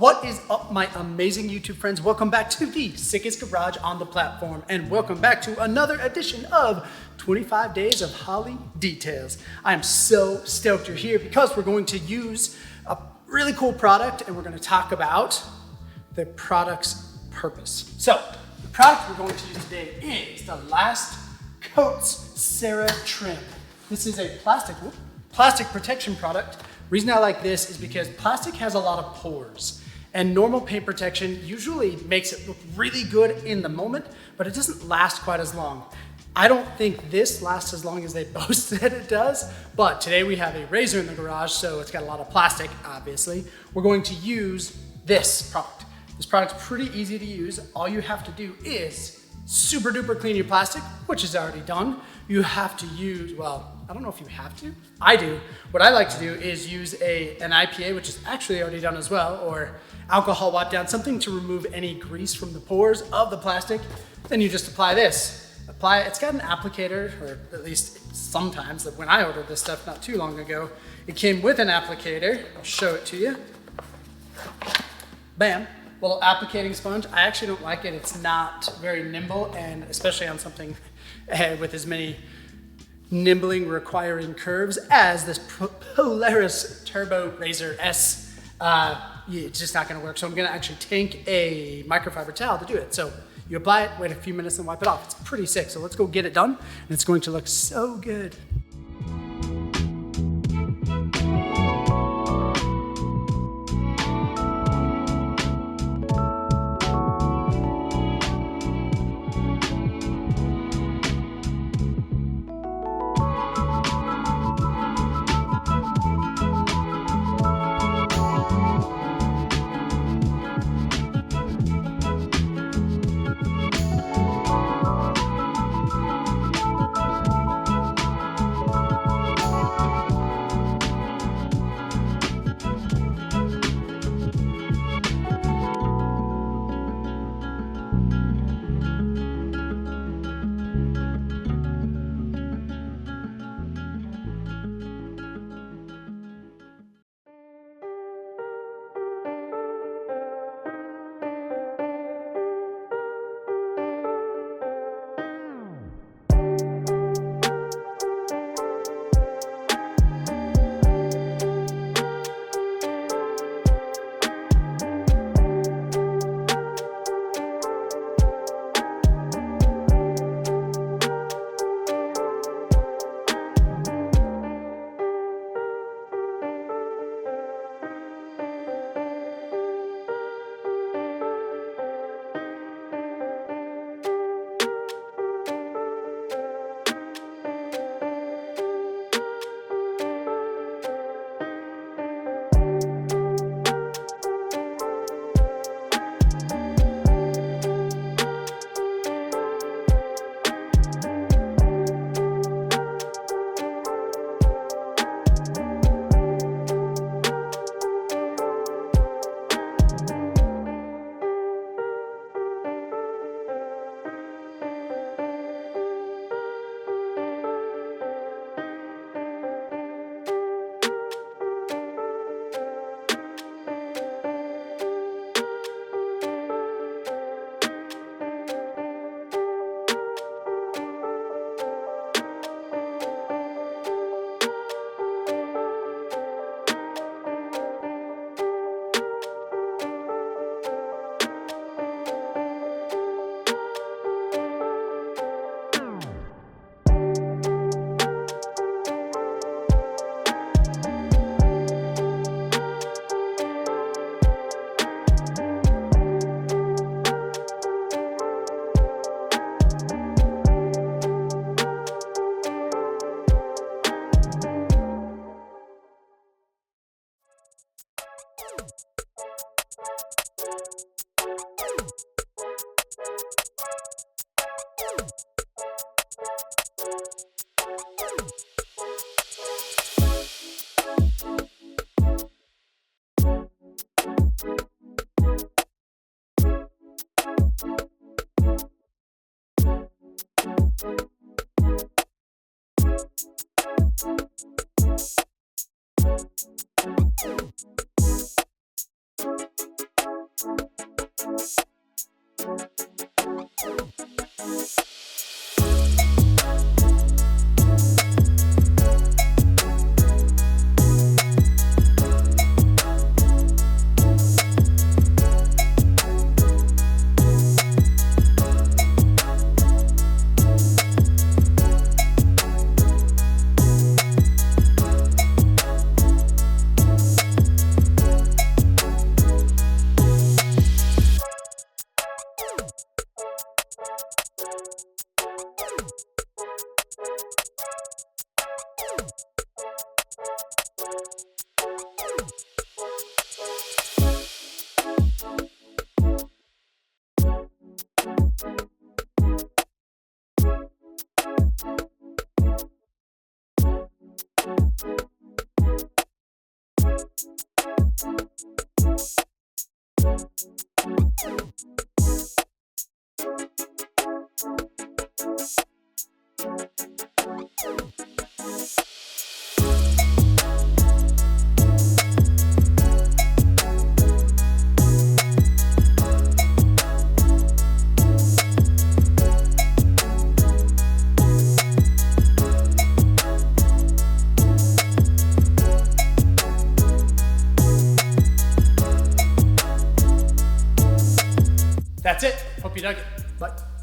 What is up, my amazing YouTube friends? Welcome back to the sickest garage on the platform, and welcome back to another edition of 25 Days of Holi-Details. I am so stoked you're here because we're going to use a really cool product and we're going to talk about the product's purpose. So, the product we're going to use today is the Last Coats Sarah Trim. This is a plastic protection product. Reason I like this is because plastic has a lot of pores, and normal paint protection usually makes it look really good in the moment, but it doesn't last quite as long. I don't think this lasts as long as they boast that it does, but today we have a razor in the garage, so it's got a lot of plastic, obviously. We're going to use this product. This product's pretty easy to use. All you have to do is super duper clean your plastic, which is already done. You have to use, well, I don't know if you have to. I do. What I like to do is use an IPA, which is actually already done as well, or alcohol wipe down, something to remove any grease from the pores of the plastic. Then you just apply this. It's got an applicator, or at least sometimes. When I ordered this stuff not too long ago, it came with an applicator. I'll show it to you. Bam. Little applicating sponge. I actually don't like it. It's not very nimble, and especially on something with as many nimbling requiring curves as this Polaris Turbo Razor S. It's just not gonna work. So I'm gonna actually take a microfiber towel to do it. So you apply it, wait a few minutes and wipe it off. It's pretty sick. So let's go get it done, and it's going to look so good.